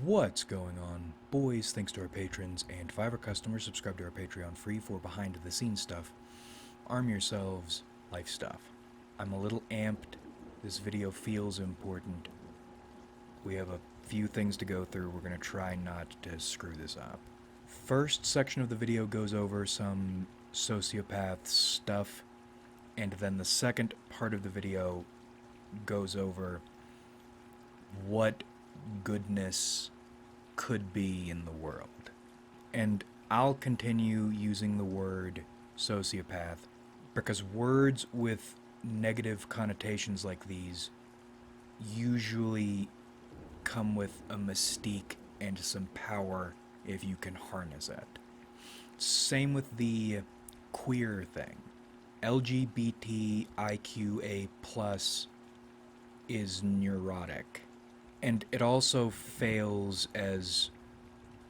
What's going on, boys? Thanks to our patrons and Fiverr customers, subscribe to our Patreon free for behind the scenes stuff. Arm yourselves, life stuff. I'm a little amped. This video feels important. We have a few things to go through. We're going to try not to screw this up. First section of the video goes over some sociopath stuff, and then the second part of the video goes over what goodness could be in the world. And I'll continue using the word sociopath because words with negative connotations like these usually come with a mystique and some power if you can harness it. Same with the queer thing. LGBTIQA+ is neurotic. And it also fails as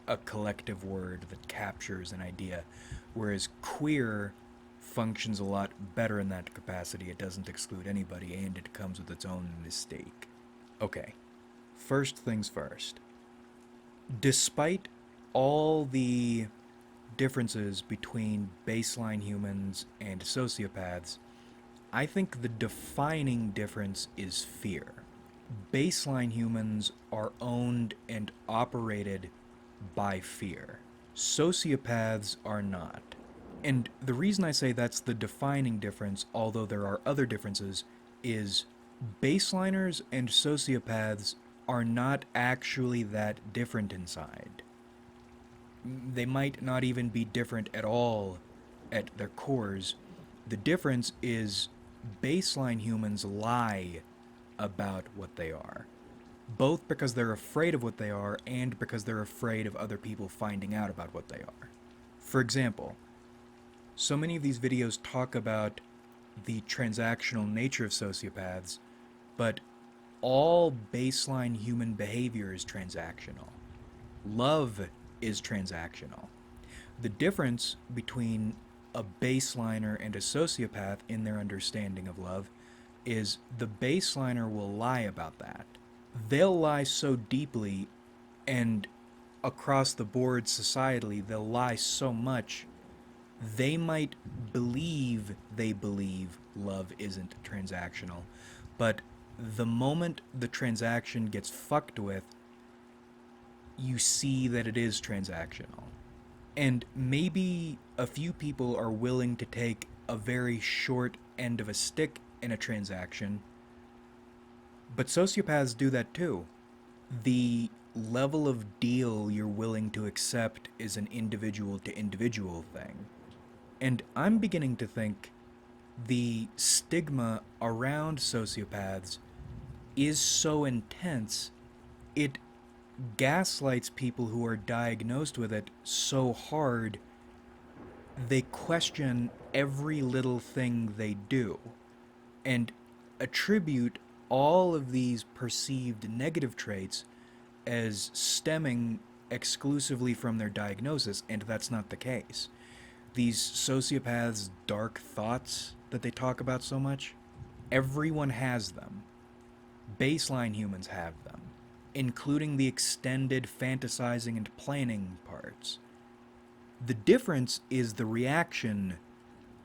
a collective word that captures an idea, whereas queer functions a lot better in that capacity. It doesn't exclude anybody, and it comes with its own mistake. Okay, first things first. Despite all the differences between baseline humans and sociopaths, I think the defining difference is fear. Baseline humans are owned and operated by fear. Sociopaths are not. And the reason I say that's the defining difference, although there are other differences, is baseliners and sociopaths are not actually that different inside. They might not even be different at all at their cores. The difference is baseline humans lie about what they are, both because they're afraid of what they are and because they're afraid of other people finding out about what they are. For example, so many of these videos talk about the transactional nature of sociopaths, but all baseline human behavior is transactional. Love is transactional. The difference between a baseliner and a sociopath in their understanding of love is the baseliner will lie about that. They'll lie so deeply and across the board societally, they'll lie so much, they might believe they believe love isn't transactional, but the moment the transaction gets fucked with, you see that it is transactional. And maybe a few people are willing to take a very short end of a stick in a transaction, but sociopaths do that too. The level of deal you're willing to accept is an individual to individual thing. And I'm beginning to think the stigma around sociopaths is so intense, it gaslights people who are diagnosed with it so hard they question every little thing they do and attribute all of these perceived negative traits as stemming exclusively from their diagnosis, and that's not the case. These sociopaths' dark thoughts that they talk about so much, everyone has them. Baseline humans have them, including the extended fantasizing and planning parts. The difference is the reaction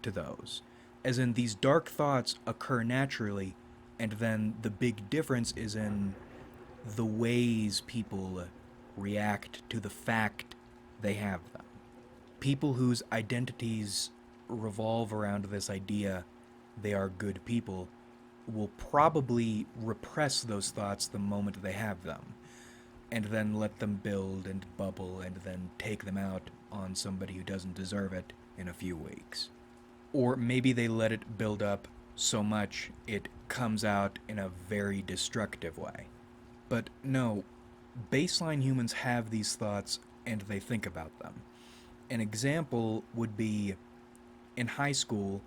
to those, as in these dark thoughts occur naturally, and then the big difference is in the ways people react to the fact they have them. People whose identities revolve around this idea they are good people will probably repress those thoughts the moment they have them, and then let them build and bubble and then take them out on somebody who doesn't deserve it in a few weeks. Or maybe they let it build up so much it comes out in a very destructive way. But no, baseline humans have these thoughts and they think about them. An example would be, in high school,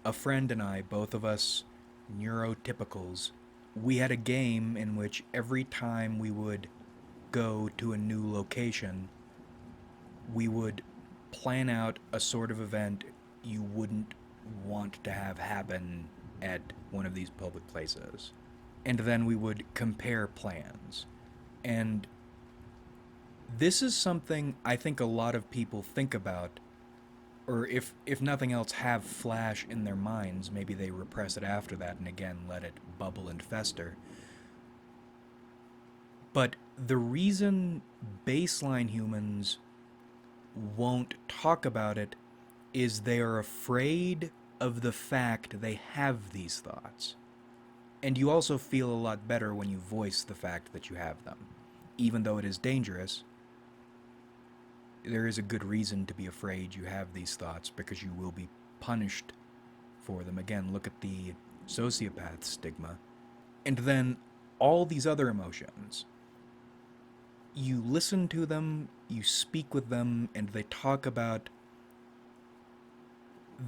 a friend and I, both of us neurotypicals, we had a game in which every time we would go to a new location, we would plan out a sort of event you wouldn't want to have happen at one of these public places. And then we would compare plans. And This is something I think a lot of people think about, or if nothing else, have flash in their minds. Maybe they repress it after that and again let it bubble and fester. But the reason baseline humans won't talk about it is they are afraid of the fact they have these thoughts. And you also feel a lot better when you voice the fact that you have them. Even though it is dangerous, there is a good reason to be afraid you have these thoughts because you will be punished for them. Again, look at the sociopath stigma. And then all these other emotions. You listen to them, you speak with them, and they talk about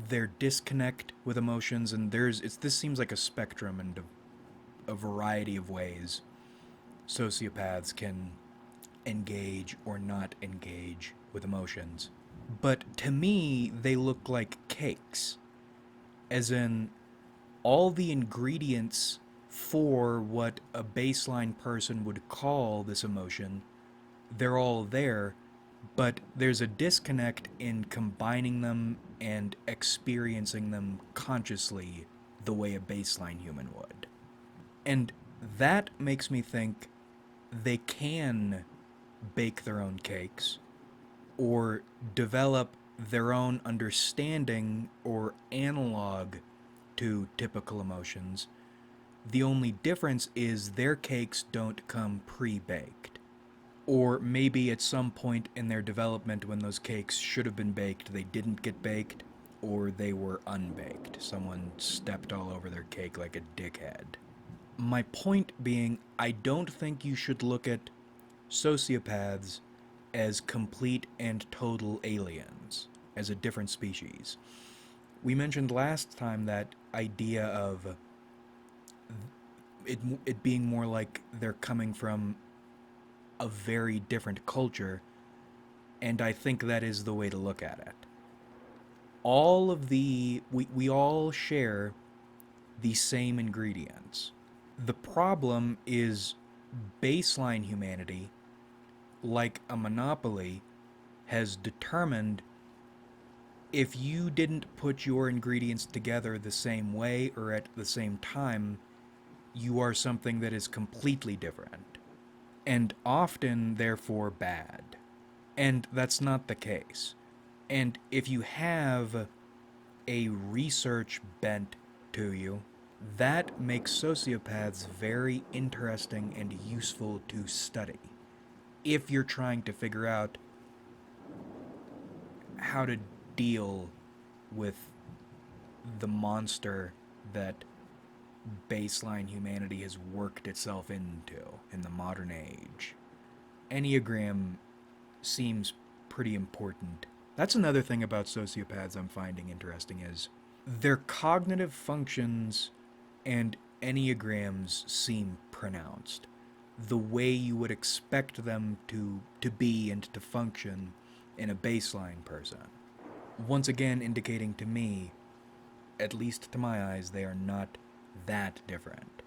their disconnect with emotions, and this seems like a spectrum and a variety of ways sociopaths can engage or not engage with emotions. But to me, they look like cakes. As in, all the ingredients for what a baseline person would call this emotion, they're all there, but there's a disconnect in combining them and experiencing them consciously the way a baseline human would. And that makes me think they can bake their own cakes or develop their own understanding or analog to typical emotions. The only difference is their cakes don't come pre-baked. Or maybe at some point in their development when those cakes should have been baked, they didn't get baked, or they were unbaked. Someone stepped all over their cake like a dickhead. My point being, I don't think you should look at sociopaths as complete and total aliens, as a different species. We mentioned last time that idea of it being more like they're coming from a very different culture, and I think that is the way to look at it. We all share the same ingredients. The problem is baseline humanity, like a monopoly, has determined if you didn't put your ingredients together the same way or at the same time, you are something that is completely different, and often, therefore, bad. And that's not the case. And if you have a research bent to you, that makes sociopaths very interesting and useful to study. If you're trying to figure out how to deal with the monster that baseline humanity has worked itself into in the modern age. Enneagram seems pretty important. That's another thing about sociopaths I'm finding interesting is their cognitive functions and enneagrams seem pronounced. The way you would expect them to be and to function in a baseline person. Once again indicating to me, at least to my eyes, they are not that different.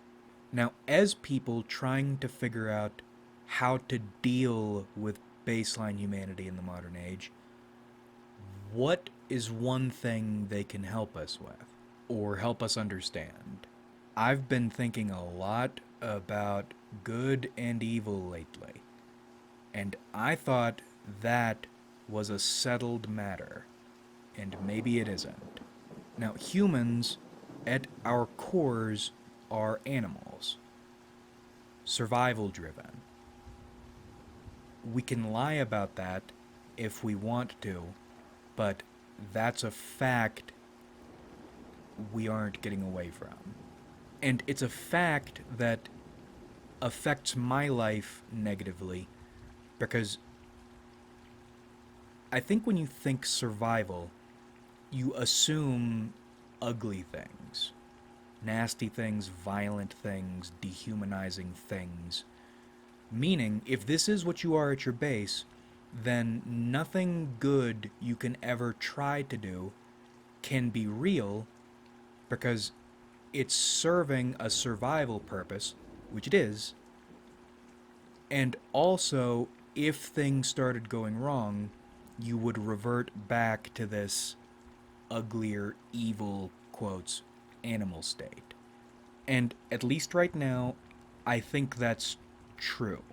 Now, as people trying to figure out how to deal with baseline humanity in the modern age, what is one thing they can help us with or help us understand? I've been thinking a lot about good and evil lately, and I thought that was a settled matter, and maybe it isn't. Now, humans, at our cores, are animals, survival driven. We can lie about that if we want to, but that's a fact we aren't getting away from. And it's a fact that affects my life negatively because I think when you think survival, you assume ugly things, nasty things, violent things, dehumanizing things. Meaning, if this is what you are at your base, then nothing good you can ever try to do can be real because it's serving a survival purpose, which it is, and also if things started going wrong, you would revert back to this uglier, evil, quotes, animal state. And at least right now, I think that's true.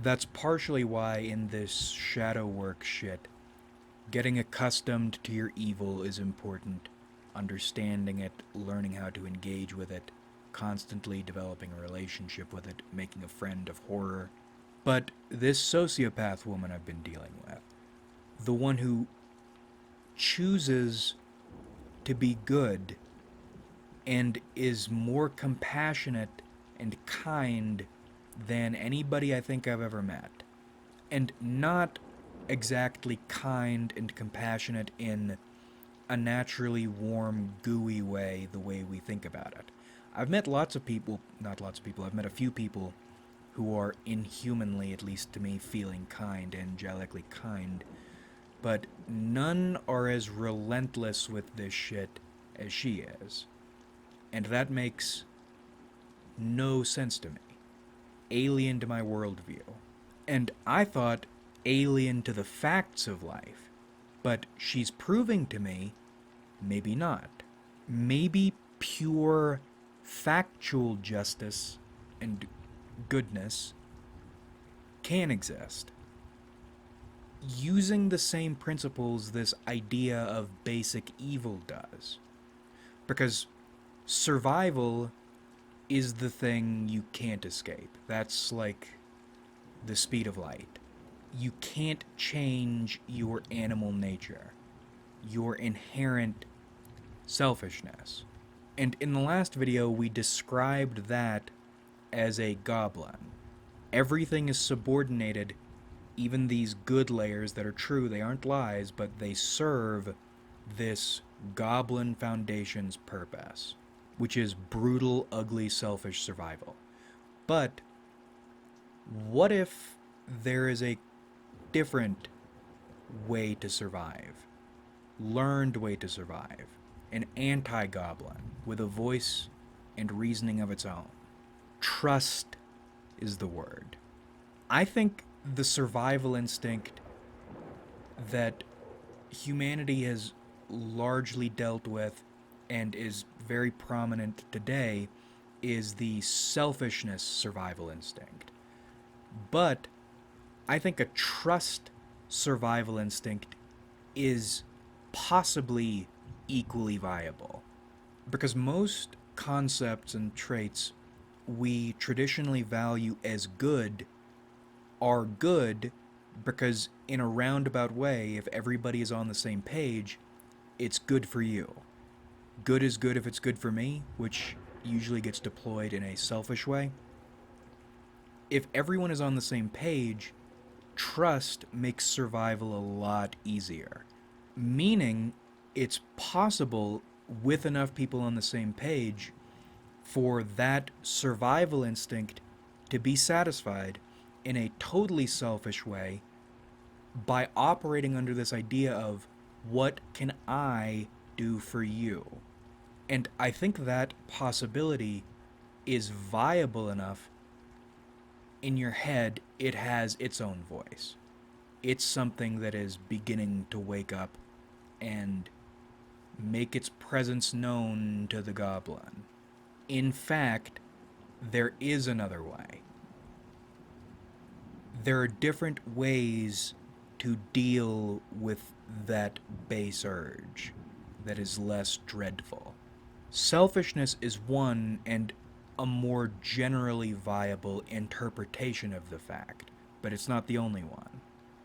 That's partially why in this shadow work shit, getting accustomed to your evil is important. Understanding it, learning how to engage with it, constantly developing a relationship with it, making a friend of horror. But this sociopath woman I've been dealing with, the one who chooses to be good and is more compassionate and kind than anybody I think I've ever met. And not exactly kind and compassionate in a naturally warm, gooey way, the way we think about it. I've met lots of people, not lots of people, I've met a few people who are inhumanly, at least to me, feeling kind, angelically kind, but none are as relentless with this shit as she is. And that makes no sense to me. Alien to my worldview. And I thought alien to the facts of life. But she's proving to me, maybe not. Maybe pure factual justice and goodness can exist. Using the same principles this idea of basic evil does. Because survival is the thing you can't escape. That's like the speed of light. You can't change your animal nature, your inherent selfishness. And in the last video, we described that as a goblin. Everything is subordinated, even these good layers that are true, they aren't lies, but they serve this goblin foundation's purpose, which is brutal, ugly, selfish survival. But what if there is a different way to survive? Learned way to survive. An anti-goblin with a voice and reasoning of its own. Trust is the word. I think the survival instinct that humanity has largely dealt with and is very prominent today is the selfishness survival instinct. But I think a trust survival instinct is possibly equally viable. Because most concepts and traits we traditionally value as good are good because in a roundabout way, if everybody is on the same page, it's good for you. Good is good if it's good for me, which usually gets deployed in a selfish way. If everyone is on the same page, trust makes survival a lot easier. Meaning, it's possible with enough people on the same page for that survival instinct to be satisfied in a totally selfish way by operating under this idea of what can I do for you? And I think that possibility is viable enough in your head. It has its own voice. It's something that is beginning to wake up and make its presence known to the goblin. In fact, there is another way. There are different ways to deal with that base urge that is less dreadful. Selfishness is one and a more generally viable interpretation of the fact, but it's not the only one.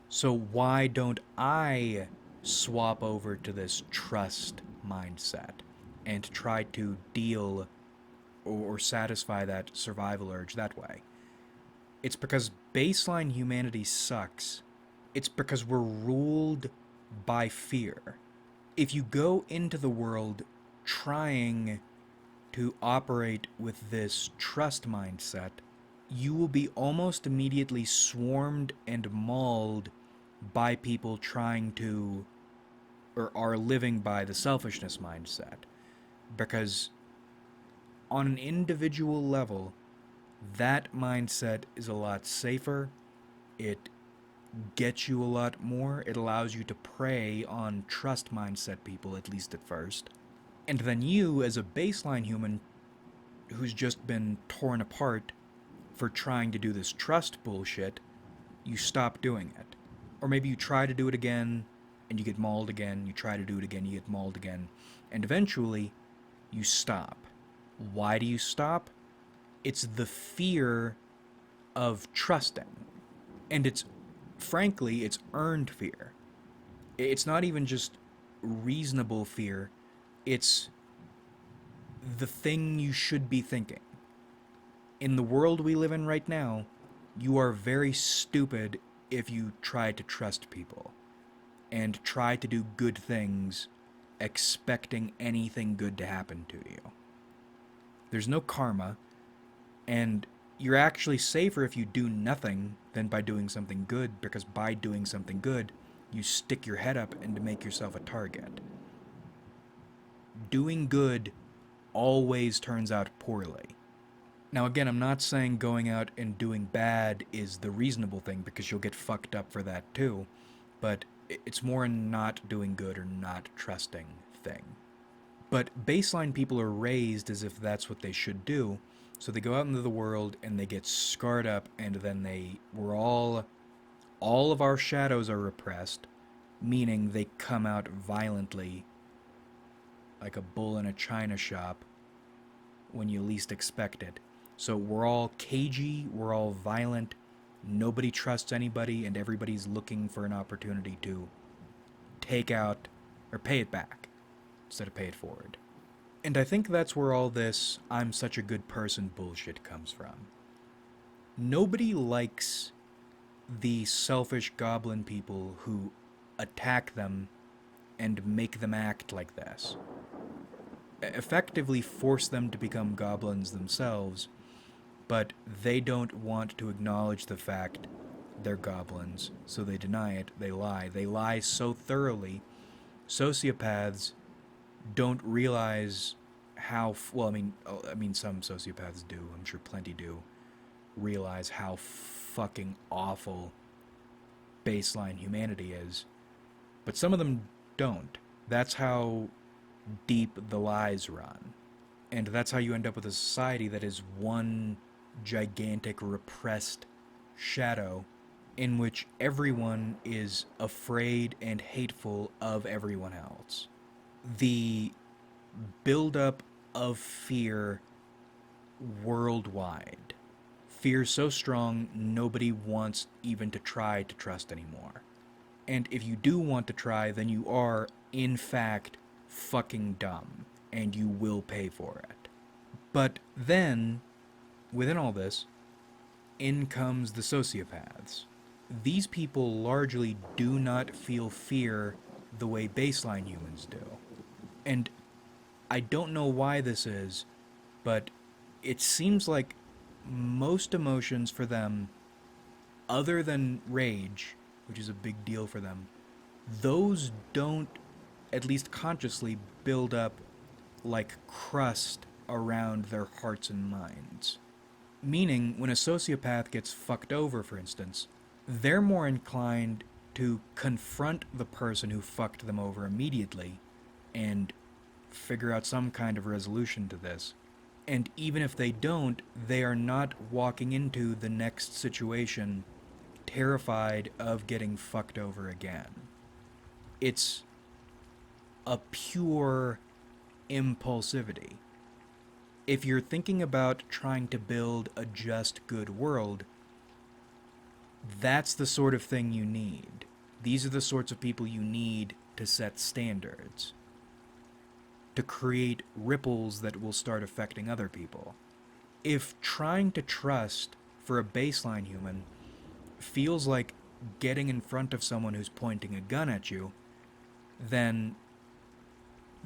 So why don't I swap over to this trust mindset and try to deal or satisfy that survival urge that way? It's because baseline humanity sucks. It's because we're ruled by fear. If you go into the world trying to operate with this trust mindset, you will be almost immediately swarmed and mauled by people trying to, or are living by the selfishness mindset. Because on an individual level, that mindset is a lot safer. It gets you a lot more. It allows you to prey on trust mindset people, at least at first. And then you, as a baseline human who's just been torn apart for trying to do this trust bullshit, you stop doing it. Or maybe you try to do it again and you get mauled again, you try to do it again, you get mauled again, and eventually you stop. Why do you stop? It's the fear of trusting. And it's, frankly, it's earned fear. It's not even just reasonable fear, it's the thing you should be thinking. In the world we live in right now, you are very stupid if you try to trust people and try to do good things expecting anything good to happen to you. There's no karma, and you're actually safer if you do nothing than by doing something good, because by doing something good, you stick your head up and to make yourself a target. Doing good always turns out poorly. Now again, I'm not saying going out and doing bad is the reasonable thing, because you'll get fucked up for that too, but it's more a not doing good or not trusting thing. But baseline people are raised as if that's what they should do, so they go out into the world and they get scarred up, and then all of our shadows are repressed, meaning they come out violently like a bull in a china shop when you least expect it. So we're all cagey, we're all violent, nobody trusts anybody, and everybody's looking for an opportunity to take out or pay it back instead of pay it forward. And I think that's where all this "I'm such a good person" bullshit comes from. Nobody likes the selfish goblin people who attack them and make them act like this. Effectively force them to become goblins themselves, but they don't want to acknowledge the fact they're goblins, so they deny it, they lie. They lie so thoroughly, sociopaths don't realize how, well, I mean, some sociopaths do, I'm sure plenty do, realize how fucking awful baseline humanity is, but some of them don't. That's how deep the lies run. And that's how you end up with a society that is one gigantic repressed shadow in which everyone is afraid and hateful of everyone else. The buildup of fear worldwide. Fear so strong nobody wants even to try to trust anymore. And if you do want to try, then you are, in fact, fucking dumb, and you will pay for it. But then, within all this, in comes the sociopaths. These people largely do not feel fear the way baseline humans do. And I don't know why this is, but it seems like most emotions for them, other than rage, which is a big deal for them, those don't, at least consciously, build up like crust around their hearts and minds. Meaning, when a sociopath gets fucked over, for instance, they're more inclined to confront the person who fucked them over immediately and figure out some kind of resolution to this. And even if they don't, they are not walking into the next situation terrified of getting fucked over again. It's a pure impulsivity. If you're thinking about trying to build a just, good world, that's the sort of thing you need. These are the sorts of people you need to set standards, to create ripples that will start affecting other people. If trying to trust for a baseline human feels like getting in front of someone who's pointing a gun at you, then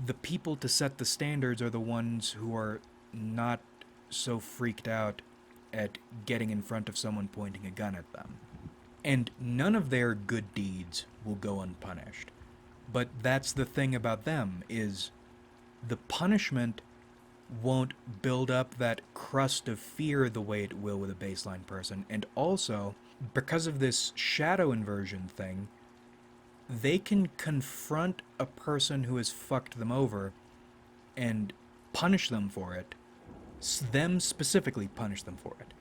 the people to set the standards are the ones who are not so freaked out at getting in front of someone pointing a gun at them. And none of their good deeds will go unpunished. But that's the thing about them, is the punishment won't build up that crust of fear the way it will with a baseline person. And also, because of this shadow inversion thing, they can confront a person who has fucked them over and punish them for it, them specifically punish them for it,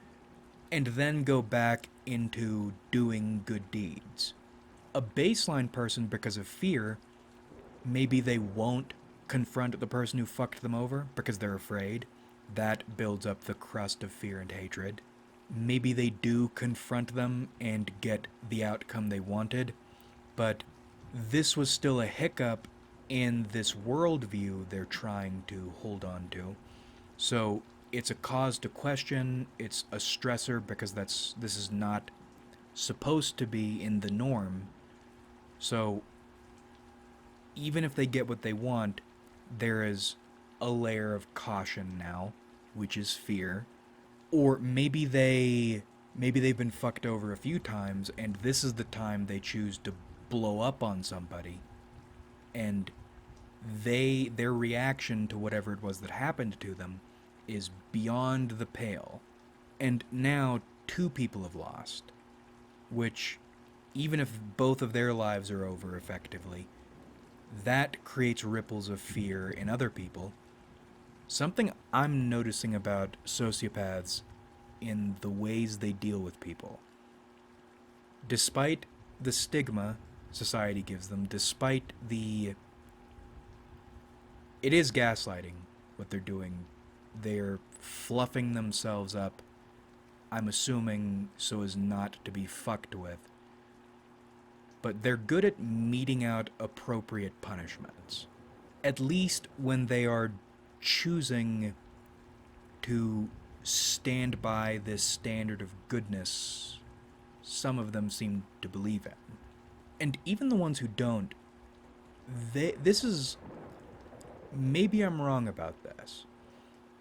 and then go back into doing good deeds. A baseline person, because of fear, maybe they won't confront the person who fucked them over because they're afraid. That builds up the crust of fear and hatred. Maybe they do confront them and get the outcome they wanted, but this was still a hiccup in this worldview they're trying to hold on to. So it's a cause to question, it's a stressor because this is not supposed to be in the norm. So even if they get what they want, there is a layer of caution now, which is fear. Or maybe they've been fucked over a few times and this is the time they choose to blow up on somebody, and their reaction to whatever it was that happened to them is beyond the pale. And now two people have lost, which, even if both of their lives are over effectively, that creates ripples of fear in other people. Something I'm noticing about sociopaths in the ways they deal with people. Despite the stigma society gives them, despite the... It is gaslighting, what they're doing. They're fluffing themselves up, I'm assuming, so as not to be fucked with. But they're good at meting out appropriate punishments. At least when they are choosing to stand by this standard of goodness some of them seem to believe in. And even the ones who don't, this is... Maybe I'm wrong about this,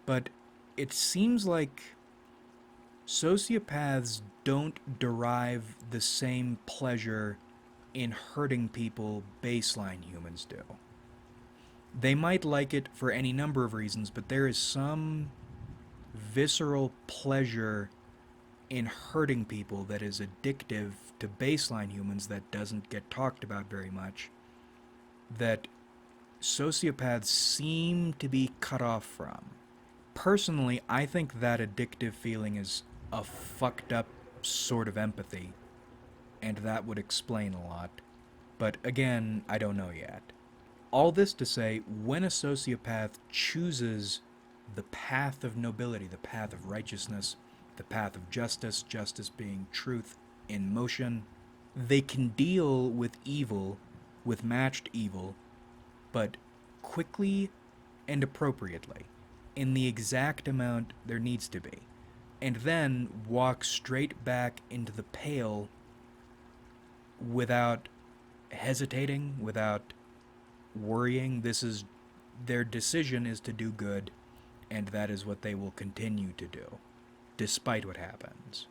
but it seems like sociopaths don't derive the same pleasure in hurting people baseline humans do. They might like it for any number of reasons, but there is some visceral pleasure in hurting people that is addictive to baseline humans that doesn't get talked about very much, that sociopaths seem to be cut off from. Personally, I think that addictive feeling is a fucked up sort of empathy, and that would explain a lot. But again, I don't know yet. All this to say, when a sociopath chooses the path of nobility, the path of righteousness, the path of justice, justice being truth in motion, they can deal with evil, with matched evil, but quickly and appropriately, in the exact amount there needs to be, and then walk straight back into the pale without hesitating, without worrying. Their decision is to do good, and that is what they will continue to do, despite what happens.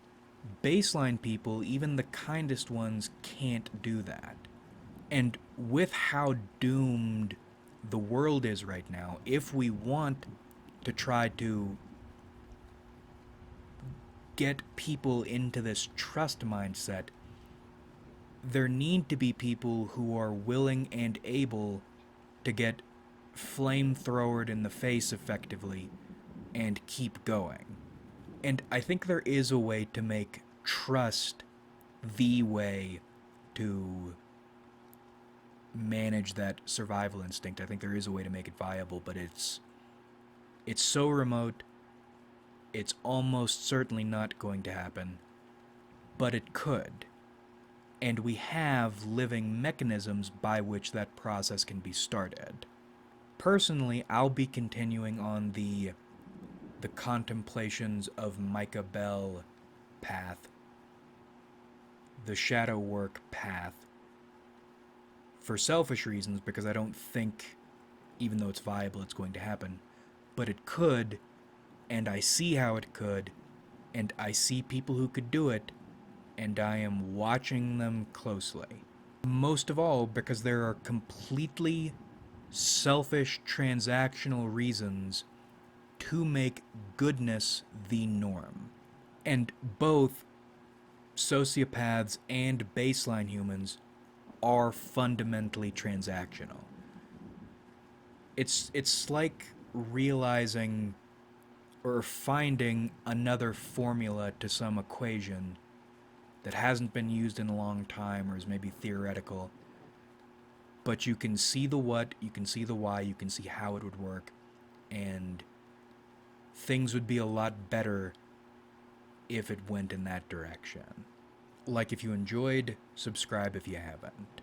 Baseline people, even the kindest ones, can't do that. And with how doomed the world is right now, if we want to try to get people into this trust mindset, there need to be people who are willing and able to get flamethrowered in the face effectively and keep going. And I think there is a way to make trust the way to manage that survival instinct. I think there is a way to make it viable, but it's so remote, it's almost certainly not going to happen, but it could. And we have living mechanisms by which that process can be started. Personally, I'll be continuing on the contemplations of Micah Bell path, the shadow work path, for selfish reasons, because I don't think, even though it's viable, it's going to happen. But it could, and I see how it could, and I see people who could do it, and I am watching them closely. Most of all, because there are completely selfish, transactional reasons to make goodness the norm. And both sociopaths and baseline humans are fundamentally transactional. It's like realizing or finding another formula to some equation that hasn't been used in a long time or is maybe theoretical, but you can see the what, you can see the why, you can see how it would work, and things would be a lot better if it went in that direction. Like if you enjoyed, subscribe if you haven't.